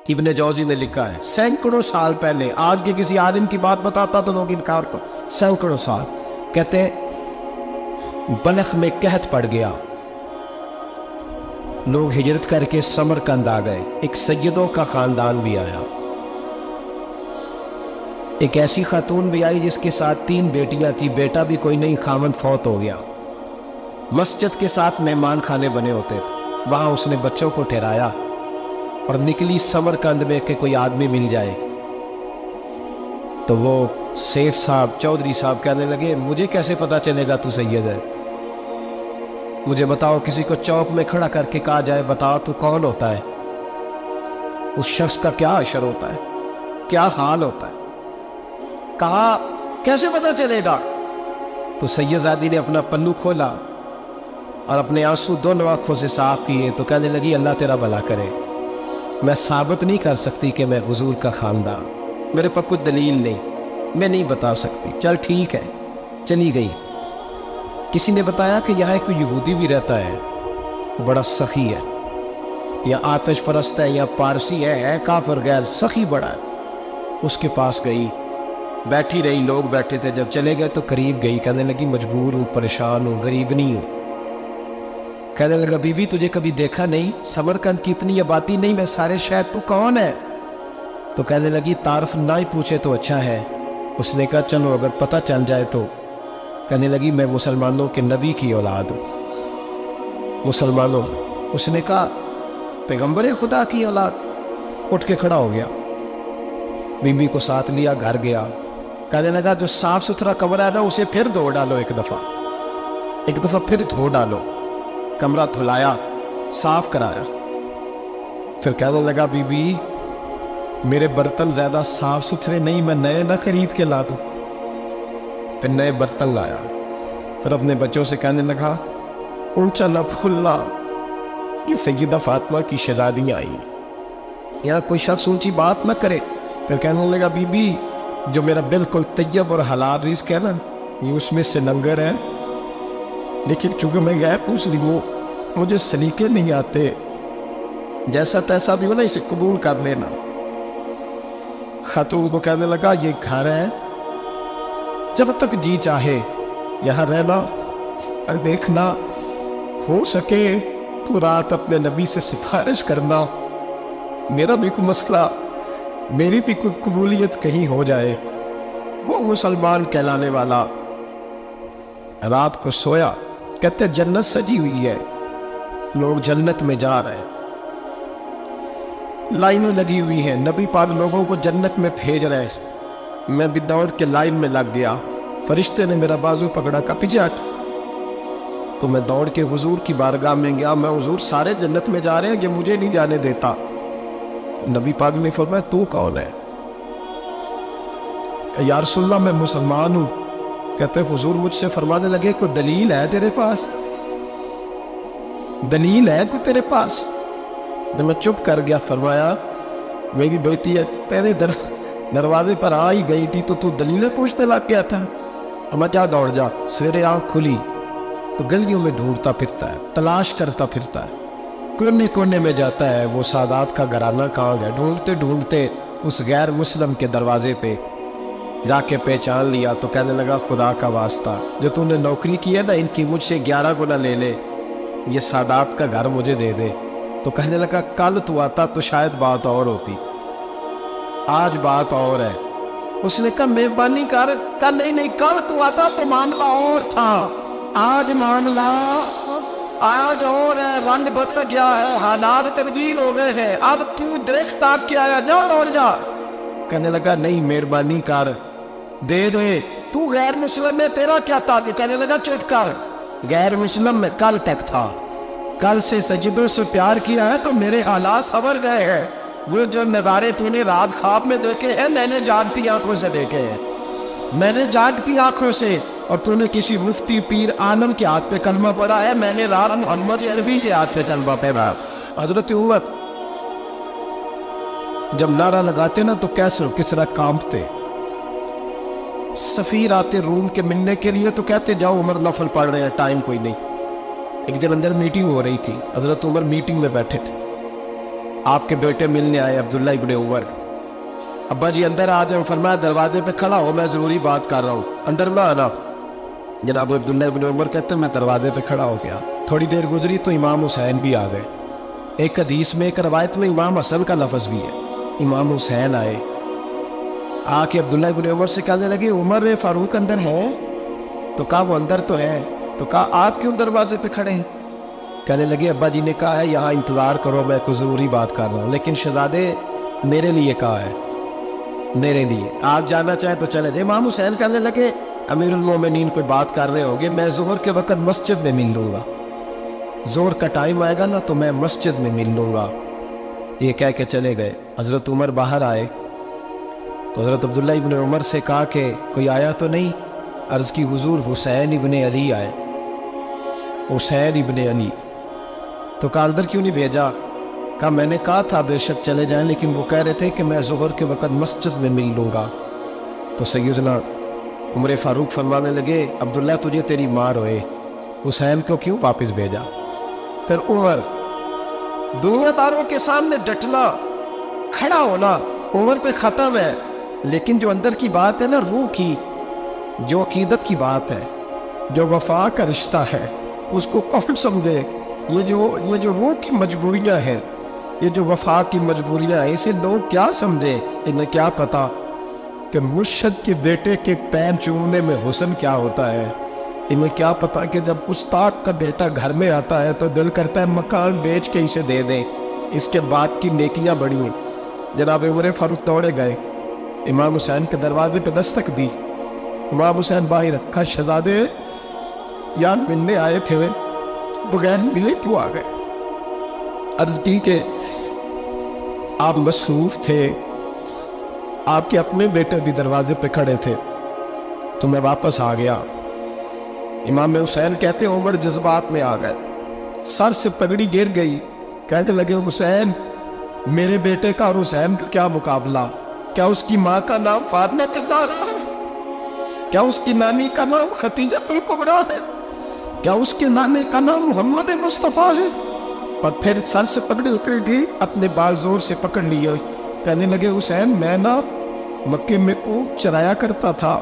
ابن جوزی نے لکھا ہے سینکڑوں سال پہلے، آج کے کسی عالم کی بات بتاتا تو لوگ انکار کو، سینکڑوں سال کہتے ہیں بلخ میں قحط پڑ گیا، لوگ ہجرت کر کے سمرقند آ گئے، ایک سیدوں کا خاندان بھی آیا، ایک ایسی خاتون بھی آئی جس کے ساتھ 3 بیٹیاں تھی، بیٹا بھی کوئی نہیں، خاوند فوت ہو گیا، مسجد کے ساتھ مہمان خانے بنے ہوتے تھے، وہاں اس نے بچوں کو ٹھہرایا اور نکلی سمرقند میں کہ کوئی آدمی مل جائے، تو وہ سیٹھ صاحب چودھری صاحب کہنے لگے مجھے کیسے پتا چلے گا تو سید ہے، مجھے بتاؤ، کسی کو چوک میں کھڑا کر کے کہا جائے بتاؤ تو کون ہوتا ہے، اس شخص کا کیا اشر ہوتا ہے، کیا حال ہوتا ہے، کہا کیسے پتا چلے گا؟ تو سید زادی نے اپنا پلو کھولا اور اپنے آنسو دونوں آنکھوں سے صاف کیے تو کہنے لگی اللہ تیرا بھلا کرے، میں ثابت نہیں کر سکتی کہ میں حضور کا خاندان، میرے پاس کوئی دلیل نہیں، میں نہیں بتا سکتی، چل ٹھیک ہے، چلی گئی۔ کسی نے بتایا کہ یہاں ایک یہودی بھی رہتا ہے، وہ بڑا سخی ہے، یا آتش پرست ہے یا پارسی ہے کافر غیر، سخی بڑا ہے، اس کے پاس گئی، بیٹھی رہی، لوگ بیٹھے تھے، جب چلے گئے تو قریب گئی، کہنے لگی مجبور ہوں، پریشان ہوں، غریب نہیں ہوں، کہنے لگا بی بی تجھے کبھی دیکھا نہیں، سمرقند کی اتنی آبادی نہیں، میں سارے شہر، تو کون ہے؟ تو کہنے لگی تعارف نہ ہی پوچھے تو اچھا ہے۔ اس نے کہا چلو اگر پتہ چل جائے تو، کہنے لگی میں مسلمانوں کے نبی کی اولاد ہوں۔ مسلمانوں، اس نے کہا پیغمبر خدا کی اولاد، اٹھ کے کھڑا ہو گیا، بی بی کو ساتھ لیا، گھر گیا، کہنے لگا جو صاف ستھرا کمرہ ہے نا اسے پھر دھو ڈالو، ایک دفعہ پھر دھو ڈالو، کمرہ دھلایا، صاف کرایا، پھر کہنے لگا بی بی میرے برتن زیادہ صاف ستھرے نہیں، میں نئے نہ خرید کے لا دوں، پھر نئے برتن لایا، پھر اپنے بچوں سے کہنے لگا اونچا نہ پھولنا، یہ سیدہ فاطمہ کی شہزادیاں آئی، یہاں کوئی شخص اونچی بات نہ کرے۔ پھر کہنے لگا بی بی جو میرا بالکل طیب اور حلال رزق ہے نا، یہ اس میں سے لنگر ہے، لیکن چونکہ میں غیر مسلم ہوں، مجھے سلیقے نہیں آتے، جیسا تیسا بھی ہو نا اسے قبول کر لینا۔ خاتون کو کہنے لگا یہ گھر ہے، جب تک جی چاہے یہاں رہنا، اور دیکھنا ہو سکے تو رات اپنے نبی سے سفارش کرنا، میرا بھی کوئی مسئلہ، میری بھی کوئی قبولیت کہیں ہو جائے۔ وہ مسلمان کہلانے والا رات کو سویا، کہتے جنت سجی ہوئی ہے، لوگ جنت میں جا رہے ہیں، لائنیں لگی ہوئی ہیں، نبی پاک لوگوں کو جنت میں بھیج رہے ہیں، میں بھی دوڑ کے لائن میں لگ گیا، فرشتے نے میرا بازو پکڑا، کہا پیچھے ہٹ، تو میں دوڑ کے حضور کی بارگاہ میں گیا، میں حضور سارے جنت میں جا رہے ہیں، یہ مجھے نہیں جانے دیتا۔ نبی پاک نے فرمایا تو کون ہے؟ کہ یا رسول اللہ میں مسلمان ہوں۔ کہتے حضور مجھ سے فرمانے لگے کوئی دلیل ہے تیرے پاس؟ دلیل ہے کوئی تیرے پاس؟ جب میں چپ کر گیا، فرمایا میری بیٹی ہے تیرے دروازے پر آ ہی گئی تھی تو دلیلیں پوچھنے لگ گیا تھا، میں جا دوڑ جا، سویرے آنکھ کھلی تو گلیوں میں ڈھونڈتا پھرتا ہے، تلاش کرتا پھرتا ہے، کونے کونے میں جاتا ہے وہ سادات کا گھرانہ کہاں گیا، ڈھونڈتے ڈھونڈتے اس غیر مسلم کے دروازے پہ جا کے پہچان لیا، تو کہنے لگا خدا کا واسطہ جو تو نے نوکری کی ہے نا ان کی مجھ سے 11 گنا لے لے، یہ سادات کا گھر مجھے دے دے۔ تو کہنے لگا کل تو آتا تو شاید بات اور ہوتی، آج بات اور ہے۔ اس نے کہا مہربانی کر، کل نہیں کل تو آتا تو معاملہ اور تھا، آج معاملہ آج اور ہے، رنگ بدل گیا ہے، حالات تبدیل ہو گئے ہیں، اب تو دیکھ تاک کے آیا، جا دوڑ جا۔ کہنے لگا نہیں مہربانی کر، دے دے، تو غیر مسلم میں تیرا کیا تعلق؟ کہنے لگا چپ کر، غیر مسلم میں کل تک تھا، کل سے سجدوں سے پیار کیا ہے تو میرے حالات سنور گئے ہیں، وہ جو نظارے تو نے رات خواب میں دیکھے ہیں میں نے جاگتی آنکھوں سے دیکھے ہیں، میں نے جاگتی آنکھوں سے، اور تو نے کسی مفتی پیر عالم کے ہاتھ پہ کلمہ پڑھا ہے، میں نے رات محمد عربی کے ہاتھ پہ کلمہ پڑھا۔ حضرت عمر جب نعرہ لگاتے نا تو کیسے کس طرح کانپتے، سفیر آتے روم کے ملنے کے لیے تو کہتے جاؤ عمر نفل پڑھ رہے ہیں، ٹائم کوئی نہیں۔ ایک دن اندر میٹنگ ہو رہی تھی، حضرت عمر میٹنگ میں بیٹھے تھے، آپ کے بیٹے ملنے آئے عبداللہ ابن عمر. ابا جی اندر آ جائیں. فرمایا دروازے پہ کھڑا ہو, میں ضروری بات کر رہا ہوں, اندر نہ آنا. جناب عبداللہ ابن عمر کہتے ہیں میں دروازے پہ کھڑا ہو گیا. تھوڑی دیر گزری تو امام حسین بھی آ گئے. ایک حدیث میں, ایک روایت میں امام حسن کا لفظ بھی ہے. امام حسین آئے, آ کے عبداللہ ابن عمر سے کہنے لگے عمر فاروق اندر ہے؟ تو کہا وہ اندر تو ہے. تو کہا آپ کیوں دروازے پہ کھڑے ہیں؟ کہنے لگے ابا جی نے کہا ہے یہاں انتظار کرو, میں کوئی ضروری بات کر رہا ہوں. لیکن شہزادے میرے لیے کہا ہے, میرے لیے آپ جانا چاہیں تو چلے جائیں. امام حسین کہنے لگے امیر المومنین کوئی بات کر رہے ہوگے, میں ظہر کے وقت مسجد میں مل لوں گا, ظہر کا ٹائم آئے گا نا تو میں مسجد میں مل لوں گا. یہ کہہ کے چلے گئے. حضرت عمر باہر آئے تو حضرت عبداللہ ابن عمر سے کہا کہ کوئی آیا تو نہیں؟ عرض کی حضور حسین ابن علی آئے. حسین ابن علی. تو کہا اندر کیوں نہیں بھیجا؟ کہا میں نے کہا تھا بے شک چلے جائیں, لیکن وہ کہہ رہے تھے کہ میں ظہر کے وقت مسجد میں مل لوں گا. تو سیدنا عمر فاروق فرمانے لگے عبداللہ تجھے تیری ماں روئے, حسین کو کیوں واپس بھیجا؟ پھر عمر دنیا داروں کے سامنے ڈٹنا, کھڑا ہونا عمر پہ ختم ہے, لیکن جو اندر کی بات ہے نا, روح کی, جو عقیدت کی بات ہے, جو وفا کا رشتہ ہے, اس کو کون سمجھے؟ یہ جو روح کی مجبوریاں ہیں, یہ جو وفا کی مجبوریاں ہیں, اسے لوگ کیا سمجھے؟ انہیں کیا پتا کہ مرشد کے بیٹے کے پیر چومنے میں حسن کیا ہوتا ہے. انہیں کیا پتا کہ جب استاد کا بیٹا گھر میں آتا ہے تو دل کرتا ہے مکان بیچ کے اسے دے دیں, اس کے بعد کی نیکیاں بڑی ہیں. جناب عمر فاروق دوڑے گئے, امام حسین کے دروازے پہ دستک دی. امام حسین باہر رکھا, شہزادے یار ملنے آئے تھے, بغیر ملے کیوں آ گئے؟ عرض کی کہ آپ مصروف تھے, آپ کے اپنے بیٹے بھی دروازے پہ کھڑے تھے, تو میں واپس آ گیا. امام حسین کہتے ہیں عمر جذبات میں آ گئے, سر سے پگڑی گر گئی. کہتے لگے حسین میرے بیٹے کا اور حسین کا کیا مقابلہ؟ کیا اس کی ماں کا نام فاطمہ الزہرا ہے؟ کیا اس کی نانی کا نام ختیجہ الکبریٰ ہے؟ کیا اس کے نانے کا نام محمد مصطفیٰ ہے؟ اور پھر سر سے پکڑی اتری تھی, اپنے بال زور سے پکڑ لیے. کہنے لگے حسین میں نا مکے میں اونٹ چرایا کرتا تھا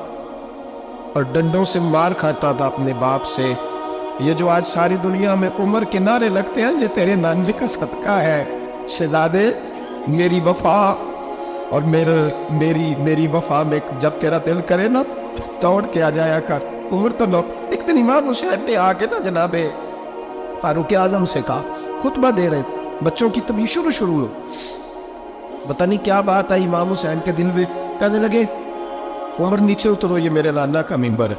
اور ڈنڈوں سے مار کھاتا تھا اپنے باپ سے. یہ جو آج ساری دنیا میں عمر کے نعرے لگتے ہیں, یہ تیرے نانوے کا صدقہ ہے. شہزادے میری وفا اور میری وفا میں جب تیرا دل کرے نا دوڑ کے آ جایا کر. عمر تو لو. ایک دن امام حسین نے آ کے نا جناب فاروق اعظم سے کہا, خطبہ دے رہے, بچوں کی تبھی شروع ہو, پتہ نہیں کیا بات آئی امام حسین کے دل میں. کہنے لگے عمر نیچے اترو, یہ میرے نانا کا ممبر ہے.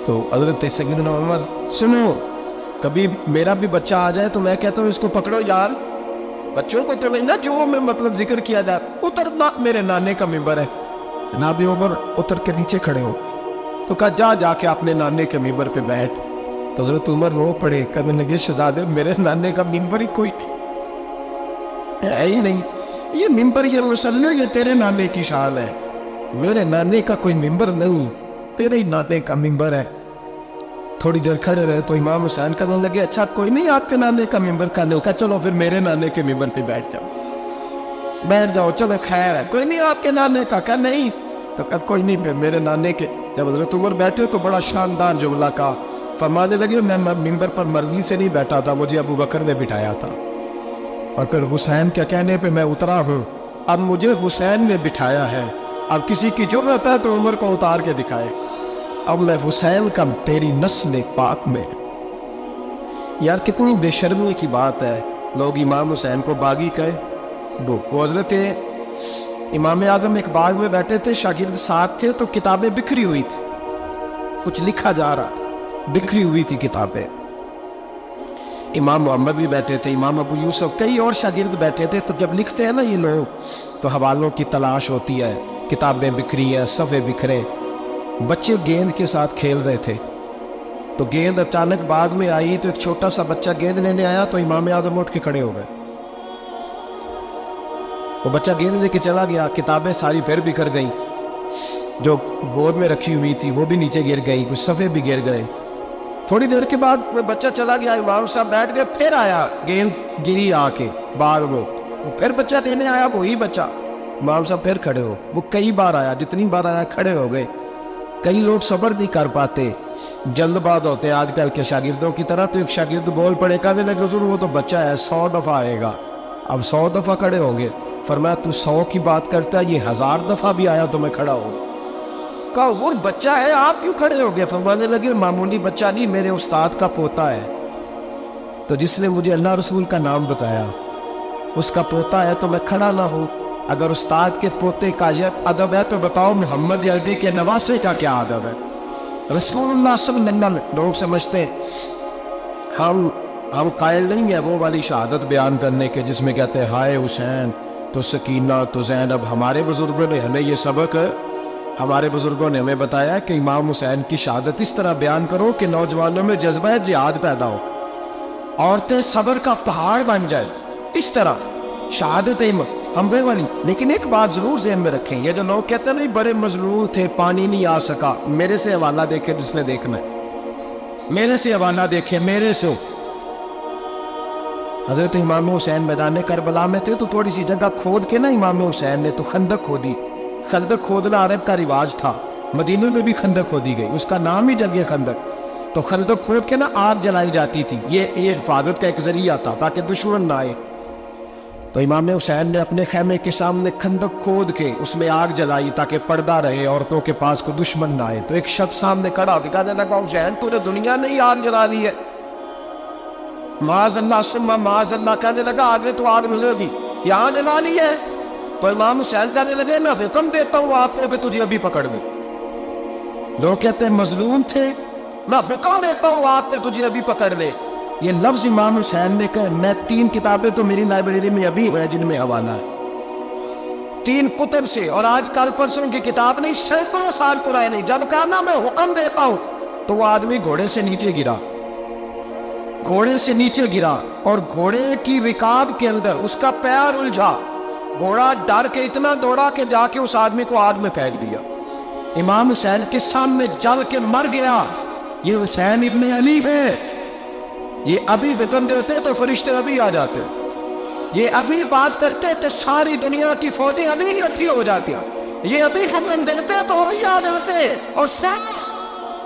تو حضرت سیدنا عمر سنو, کبھی میرا بھی بچہ آ جائے تو میں کہتا ہوں اس کو پکڑو یار, بچوں کو تو نہ جو میں مطلب ذکر کیا جائے, اترنا میرے نانے کا ممبر ہے. جناب عمر اتر کے نیچے کھڑے ہو. تو کہا جا کے اپنے نانے کے ممبر پہ بیٹھ. تو حضرت عمر رو پڑے, کہنے لگے شہزادے میرے نانے کا ممبر ہی کوئی ہے ہی نہیں. یہ ممبر, یہ مصلی, یہ تیرے نانے کی شان ہے. میرے نانے کا کوئی ممبر نہیں, تیرے ہی نانے کا ممبر ہے. تھوڑی دیر کھڑے رہے تو امام حسین کہنے لگے اچھا کوئی نہیں آپ کے نانے کا ممبر کا لو. کہا چلو پھر میرے نانے کے ممبر پہ بیٹھ جاؤ, چلو خیر ہے, کوئی نہیں آپ کے نانے کا. کہا نہیں. تو کہا کوئی نہیں پھر میرے نانے کے. جب حضرت عمر بیٹھے تو بڑا شاندار جملہ کہا, فرمانے لگے میں ممبر پر مرضی سے نہیں بیٹھا تھا, مجھے ابو بکر نے بٹھایا تھا, اور پھر حسین کے کہنے پہ میں اترا ہوں, اب مجھے حسین نے بٹھایا ہے. اب کسی کی جرأت ہے تو عمر کو اتار کے دکھائے. اب میں حسین کا تیری نسل پاک میں. یار کتنی بے شرمی کی بات ہے, لوگ امام حسین کو باغی کہے. وہ حضرت امام اعظم ایک باغ میں بیٹھے تھے, شاگرد ساتھ تھے, تو کتابیں بکھری ہوئی تھی, کچھ لکھا جا رہا تھا, بکھری ہوئی تھی کتابیں. امام محمد بھی بیٹھے تھے, امام ابو یوسف, کئی اور شاگرد بیٹھے تھے. تو جب لکھتے ہیں نا یہ لوگ تو حوالوں کی تلاش ہوتی ہے, کتابیں بکھری ہیں, صفحے بکھرے. بچے گیند کے ساتھ کھیل رہے تھے, تو گیند اچانک باغ میں آئی, تو ایک چھوٹا سا بچہ گیند لینے آیا, تو امام اعظم اٹھ کے کھڑے ہو گئے. وہ بچہ گیند لے کے چلا گیا, کتابیں ساری پھر بکھر گئیں, جو گود میں رکھی ہوئی تھی وہ بھی نیچے گر گئی, کچھ صفحے بھی گر گئے. تھوڑی دیر کے بعد وہ بچہ چلا گیا, امام صاحب بیٹھ گئے, پھر آیا گیند گری آ کے باغ میں, وہ پھر بچہ دینے آیا, وہی بچہ. امام صاحب پھر کھڑے ہو, وہ کئی بار آیا, جتنی بار آیا کھڑے ہو گئے. کئی لوگ صبر نہیں کر پاتے, جلد باز ہوتے ہیں آج کل کے شاگردوں کی طرح. تو ایک شاگرد بول پڑے, کہنے لگے حضور وہ تو بچہ ہے 100 دفعہ آئے گا. اب 100 دفعہ کھڑے ہوں گے. فرمایا تو 100 کی بات کرتا ہے, یہ 1000 دفعہ بھی آیا تو میں کھڑا ہوں. کہا حضور بچہ ہے آپ کیوں کھڑے ہو گئے؟ فرمانے لگے معمولی بچہ نہیں, میرے استاد کا پوتا ہے. تو جس نے مجھے اللہ رسول کا نام بتایا اس کا پوتا ہے تو میں کھڑا نہ ہوں. اگر استاد کے پوتے کا یہ ادب ہے تو بتاؤ محمد عربی کے نواسے کا کیا ادب ہے؟ رسول اللہ صلی اللہ علیہ وسلم. لوگ سمجھتے ہم قائل نہیں ہیں وہ والی شہادت بیان کرنے کے جس میں کہتے ہیں ہائے حسین تو سکینہ تو زینب. ہمارے بزرگوں نے ہمیں یہ سبق, ہمارے بزرگوں نے ہمیں بتایا کہ امام حسین کی شہادت اس طرح بیان کرو کہ نوجوانوں میں جذبہ جہاد پیدا ہو, عورتیں صبر کا پہاڑ بن جائے. اس طرح شہادت ہمبے والی. لیکن ایک بات ضرور ذہن میں رکھیں, یہ جو لوگ کہتے ہیں نہیں بڑے مظلوم تھے پانی نہیں آ سکا, میرے سے حوالہ دیکھیں جس نے دیکھنا ہے, میرے سے حوالہ دیکھیں, میرے سے. حضرت امام حسین میدان کربلا میں تھے تو تھوڑی سی جگہ کھود کے نا امام حسین نے تو خندق کھودی. خندق کھودنا عرب کا رواج تھا, مدینہ میں بھی خندق کھودی گئی, اس کا نام ہی جگہ خندق. تو خندق کھود کے نا آگ جلائی جاتی تھی, یہ حفاظت کا ایک ذریعہ تھا تاکہ دشمن نہ آئے. تو امام حسین نے اپنے خیمے کے سامنے خندق کھود کے اس میں آگ جلائی تاکہ پردہ رہے, عورتوں کے پاس کوئی دشمن نہ آئے. تو ایک شخص سامنے کھڑا ہو کے کہنے لگا حسین تو نے دنیا نہیں آگ جلا لی ہے؟ معاذ اللہ ثم معاذ اللہ. کہنے لگا آگے تو آگ ملے گی, یہاں جلا لی ہے. تو امام حسین کہنے لگے میں حکم دیتا ہوں آپ کو کہ تجھے ابھی پکڑ لیں. لوگ کہتے ہیں مظلوم تھے, میں حکم دیتا ہوں آپ کو تجھے ابھی پکڑ لے. یہ لفظ امام حسین نے کہا. میں 3 کتابیں تو میری لائبریری میں ابھی ہیں جن میں حوالہ ہے, 3 کتب سے, اور آج کل پرسوں کی کتاب نہیں, سینکڑوں سال پرانی. جب کہا نا میں حکم دیتا ہوں تو وہ آدمی گھوڑے سے نیچے گرا, گھوڑے سے نیچے گرا, اور گھوڑے کی رکاب کے اندر اس کا پیر الجھا. گھوڑا ڈر کے اتنا دوڑا کہ جا کے اس آدمی کو آگ میں پھینک دیا. امام حسین کے سامنے جل کے مر گیا. یہ حسین ابن علی ہے. یہ ابھی حکم دیتے تو فرشتے ابھی آ جاتے, یہ ابھی بات کرتے تو ساری دنیا کی فوجیں ابھی اکٹھی ہو جاتی, یہ ابھی حکم دیتے تو ابھی آ جاتے. اور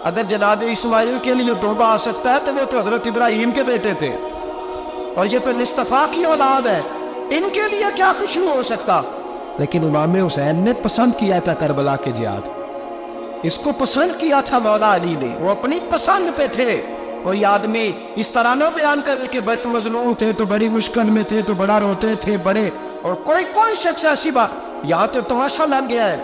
اگر جناب اسماعیل کے لیے توبہ آ سکتا ہے تو وہ تو حضرت ابراہیم کے بیٹے تھے, اور یہ تو مصطفیٰ کی اولاد ہے, ان کے لیے کیا کچھ نہیں ہو سکتا. لیکن امام حسین نے پسند کیا تھا کربلا کے جہاد, اس کو پسند کیا تھا مولا علی نے, وہ اپنی پسند پہ تھے. کوئی آدمی اس طرح نہ بیان کرے کہ بڑے مظلوم تھے تو بڑی مشکل میں تھے تو بڑا روتے تھے بڑے, اور کوئی شخص ایسی بات. یہاں تو تماشا لگ گیا ہے,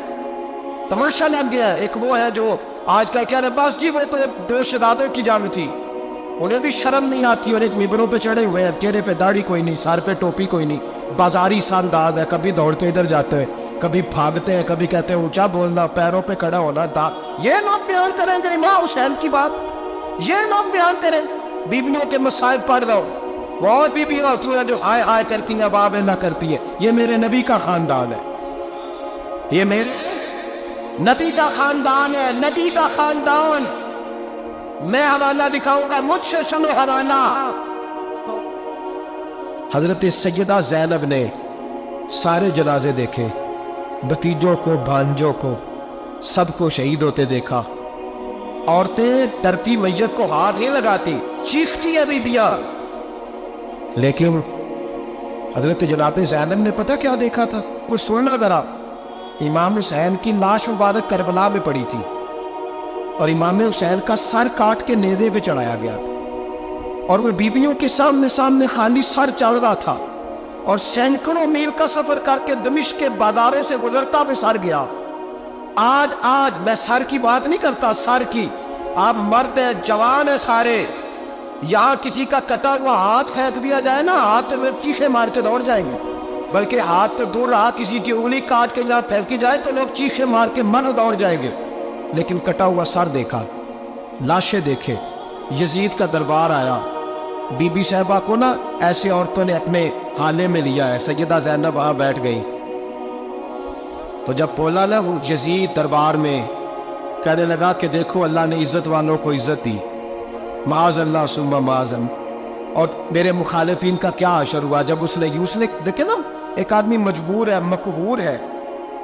تماشا لگ گیا ہے. ایک وہ ہے جو آج کا کہہ رہے بس جی وہ تو 2 شہزادوں کی جنگ تھی, انہیں بھی شرم نہیں آتی, اور ایک ممبروں پہ چڑھے ہوئے ہیں, چہرے پہ داڑھی کوئی نہیں, سر پہ ٹوپی کوئی نہیں, بازاری سا انداز ہے, کبھی دوڑ کے ادھر جاتے ہیں, کبھی بھاگتے ہیں, کبھی کہتے ہیں اونچا بولنا, پیروں پہ کھڑا ہونا. یہ لوگ بیان کریں گے امام حسین کی بات, یہ لوگ بیان کریں. بیویوں کے مسائل پڑھ رہا ہوں, بہت بیویاں ہوتی ہیں جو آئے آئے کرتی ہیں, باب نہ کرتی ہیں. یہ میرے نبی کا خاندان ہے, یہ میرے نبی کا خاندان ہے, نبی کا خاندان. میں حوالہ دکھاؤں گا, مجھ سے سنو حوالہ. حضرت سیدہ زینب نے سارے جنازے دیکھے, بھتیجوں کو, بھانجوں کو, سب کو شہید ہوتے دیکھا. عورتیں ڈرتی میت کو ہاتھ نہیں لگاتی, چیختی ہے بیبیاں. لیکن حضرت جناب زینب نے پتہ کیا دیکھا تھا؟ وہ سننا ذرا. امام حسین کی لاش مبارک کربلا میں پڑی تھی, اور امام حسین کا سر کاٹ کے نیزے پہ چڑھایا گیا تھا, اور وہ بیویوں کے سامنے خالی سر چل رہا تھا, اور سینکڑوں میل کا سفر کر کے دمشق کے بازاروں سے گزرتا ہوئے سر گیا. آج میں سر کی بات نہیں کرتا, سر کی. آپ مرد ہیں, جوان ہیں سارے, یہاں کسی کا کٹا ہوا ہاتھ پھینک دیا جائے نا, ہاتھ میں چیخے مار کے دوڑ جائیں گے. بلکہ ہاتھ تو دور رہا, کسی کی انگلی کاٹ کے جہاں پھینکی جائے تو لوگ چیخے مار کے مر دوڑ جائیں گے. لیکن کٹا ہوا سر دیکھا, لاشیں دیکھے. یزید کا دربار آیا, بی بی صاحبہ کو نا ایسے عورتوں نے اپنے حالے میں لیا ہے. سیدہ زینب وہاں بیٹھ گئی. تو جب بولا نا وہ یزید دربار میں, کہنے لگا کہ دیکھو اللہ نے عزت والوں کو عزت دی, معاذ اللہ ثم معاذ اللہ۔ اور میرے مخالفین کا کیا حشر ہوا جب اس نے دیکھے نا، ایک آدمی مجبور ہے، مقہور ہے،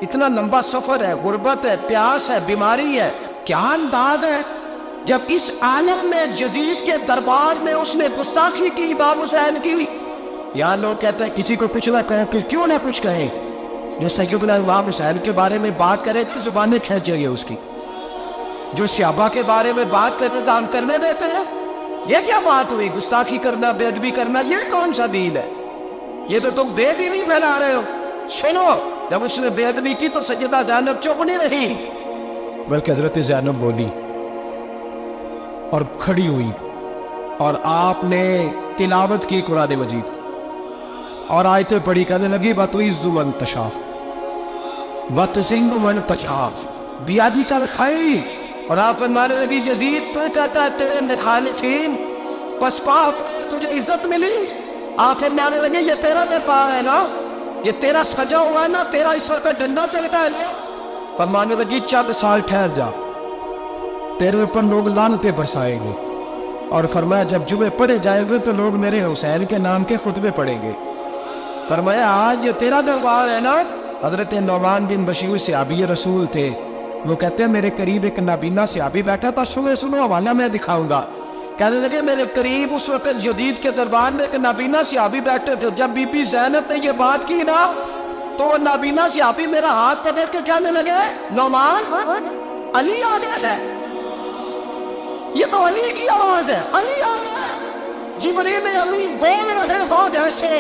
اتنا لمبا سفر ہے، غربت ہے، پیاس ہے، بیماری ہے، کیا انداز ہے جب اس عالم میں یزید کے دربار میں اس نے گستاخی کی امام حسین کی۔ یہاں لوگ کہتے ہیں کسی کو کچھ نہ کہیں، کہ کیوں نہ کچھ کہیں، جو سیدنا امام حسین کے بارے میں بات کرے تو زبانیں کھینچے گی اس کی، جو صحابہ کے بارے میں بات کرتے تو ہم کرنے دیتے ہیں۔ یہ کیا بات ہوئی؟ گستاخی کرنا، بے ادبی کرنا، یہ کون سا دین ہے؟ یہ تو تم بے دینی پھیلا رہے ہو۔ سنو، جب اس نے بے ادبی کی تو سیدہ زینب چپ نہیں رہی، بلکہ حضرت زینب بولی اور کھڑی ہوئی، اور آپ نے تلاوت کی قرآن مجید کی اور آیتیں پڑھی، کہنے لگی وَتُعِزُّ مَن تَشَاءُ وَتُذِلُّ مَن تَشَاءُ بِیَدِکَ الْخَیرُ۔ اور آپ فرمانے لگی یزید تو کہتا ہے تیرے مخالفین پس پاک تجھے عزت ملی۔ آپ فرمانے لگے یہ تیرا دربار ہے نا، یہ تیرا سجا ہوا ہے نا، تیرا اس وقت ڈنڈا چلتا ہے نا۔ فرمانے لگی چند سال ٹھہر جا، تیرے اوپر لوگ لعنتیں برسائیں گے، اور فرمایا جب جمعے پڑھے جائیں گے تو لوگ میرے حسین کے نام کے خطبے پڑھیں گے۔ فرمایا آج یہ تیرا دربار ہے نا۔ حضرت نعمان بن بشیر صحابی رسول تھے، وہ کہتے ہیں میرے قریب ایک نابینا صحابی بیٹھا تھا، سنو حوالہ میں دکھاؤں گا۔ کہنے لگے میرے قریب اس وقت یزید کے دربار میں ایک نابینا صحابی بیٹھے تھے، جب بی بی زینب نے یہ بات کی نا تو وہ نابینا صحابی میرا ہاتھ پکڑ کے کہنے لگے نعمان علی آ گیا ہے، یہ تو علی کی آواز ہے، علی آ گیا ہے۔ جبریل علی بول رہے ہو جیسے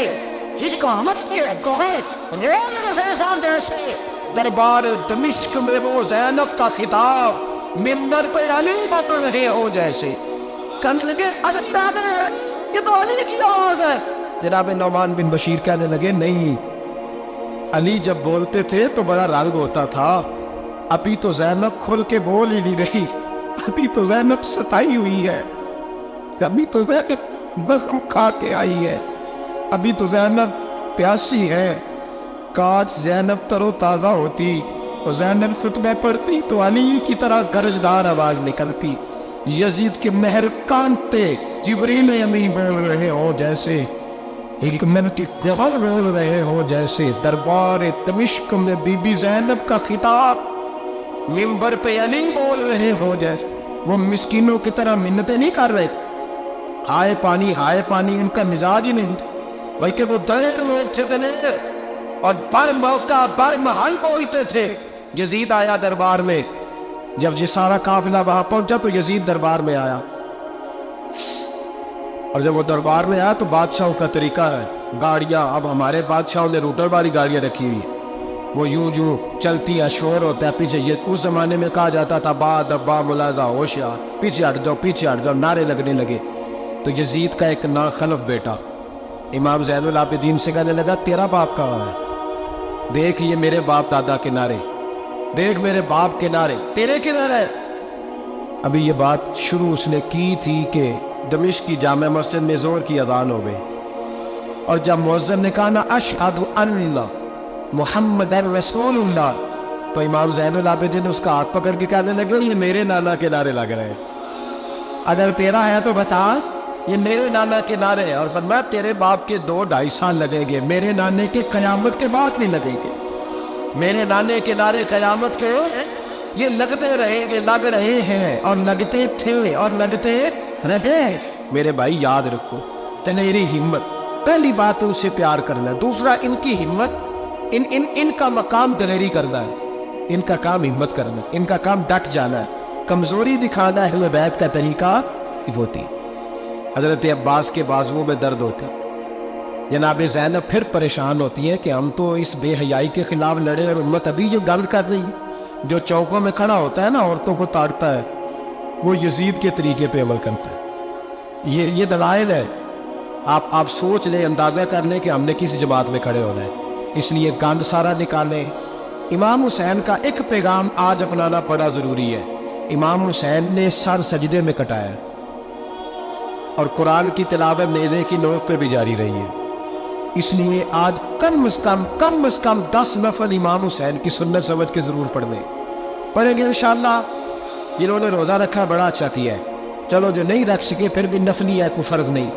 حکمت کے گوہر رول رہے ہو جیسے، دربار دمشق میں وہ زینب کا خطاب منبر پہ علی بول رہے ہو جیسے۔ کہنے لگے یہ تو علی کی آواز ہے۔ جناب نعمان بن بشیر کہنے لگے نہیں، علی جب بولتے تھے تو بڑا رنگ ہوتا تھا، ابھی تو زینب کھل کے بول ہی نہیں رہی، ابھی تو زینب ستائی ہوئی ہے، ابھی تو زینب زخم کھا کے آئی ہے، ابھی تو زینب پیاسی ہے۔ کاش زینب تر و تازہ ہوتی اور زینب خطبہ پڑھتی تو علی کی طرح گرجدار آواز نکلتی، یزید کے مہر کانتے جبریل امین بول رہے ہو جیسے، حکمت کے گوہر بول رہے ہو جیسے، دربار دمشق میں بی بی زینب کا خطاب منبر پہ علی بول رہے ہو جیسے۔ وہ مسکینوں کی طرح منتیں نہیں کر رہے تھے، ہائے پانی ان کا مزاج ہی نہیں تھا، بلکہ وہ دلیر لوگ تھے اور بر موقع بر محل بولتے تھے۔ یزید آیا دربار میں، جب یہ سارا قافلہ وہاں پہنچا تو یزید دربار میں آیا، اور جب وہ دربار میں آیا تو بادشاہوں کا طریقہ ہے، گاڑیاں اب ہمارے بادشاہوں نے روٹر والی گاڑیاں رکھی ہوئی ہیں، وہ یوں چلتی ہے، شور ہوتا ہے پیچھے۔ یہ اس زمانے میں کہا جاتا تھا با دبا ملازہ ہوشیار، پیچھے ہٹ جاؤ، نعرے لگنے لگے۔ تو یزید کا ایک ناخلف بیٹا امام زین العابدین سے کہنے لگا تیرا باپ کہاں ہے؟ دیکھ یہ میرے باپ دادا کے نعرے، دیکھ میرے باپ کے نعرے، تیرے کدھر ہے؟ ابھی یہ بات شروع اس نے کی تھی کہ دمشق کی جامع مسجد میں زور کی اذان ہو گئی، اور جب مؤذن نے کہا نا اشہد ان محمد رسول اللہ، تو امام زین العابدین نے اس کا ہاتھ پکڑ کے کہنے لگے یہ میرے نانا کے نعرے لگ رہے ہیں، اگر تیرا ہے تو بتا، یہ میرے نانا کے نعرے ہیں۔ اور فرمایا تیرے باپ کے 2-2.5 سال لگیں گے، میرے نانے کے قیامت کے بعد نہیں لگیں گے، میرے نانے کے نعرے قیامت کے یہ لگتے رہیں گے، لگ رہے ہیں اور لگتے تھے اور لگتے رہے۔ میرے بھائی یاد رکھو دلیری ہمت، پہلی بات ہے اسے پیار کرنا، دوسرا ان کی ہمت، ان کا مقام دلیری کرنا ہے، ان کا کام ہمت کرنا، ان کا کام ڈٹ جانا ہے، کمزوری دکھانا اہل بیت کا طریقہ ہوتی۔ حضرت عباس کے بازوؤں میں درد ہوتے، جناب زینب پھر پریشان ہوتی ہے کہ ہم تو اس بے حیائی کے خلاف لڑے اور امت ابھی جو گند کر رہی ہے، جو چوکوں میں کھڑا ہوتا ہے نا عورتوں کو تاڑتا ہے، وہ یزید کے طریقے پہ عمل کرتا ہے۔ یہ دلائل ہے، آپ سوچ لیں، اندازہ کر لیں کہ ہم نے کس جماعت میں کھڑے ہونا ہے، اس لیے گند سارا نکالیں۔ امام حسین کا ایک پیغام آج اپنانا بڑا ضروری ہے۔ امام حسین نے سر سجدے میں کٹایا اور قرآن کی تلاوت نیزے کی نوک پہ بھی جاری رہی ہے، اس لیے آج کم از کم 10 نفل امام حسین کی سنت سمجھ کے ضرور پڑھیں گے انشاءاللہ۔ جنہوں نے روزہ رکھا بڑا اچھا کیا ہے، چلو جو نہیں رکھ سکے پھر بھی نفلی ہے، کوئی فرض نہیں،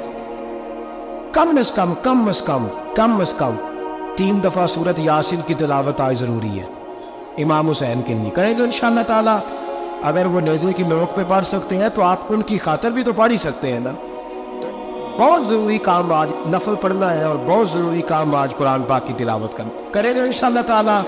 کم از کم 3 دفعہ سورت یاسین کی تلاوت آج ضروری ہے امام حسین کے لیے. کریں گے انشاءاللہ تعالی. اگر وہ نیزے کی نوک پہ پڑھ سکتے ہیں تو آپ ان کی خاطر بھی تو پڑھ ہی سکتے ہیں نا. بہت ضروری کام آج نفل پڑھنا ہے، اور بہت ضروری کام آج قرآن پاک کی تلاوت کرنا. کریں گے انشاءاللہ تعالی.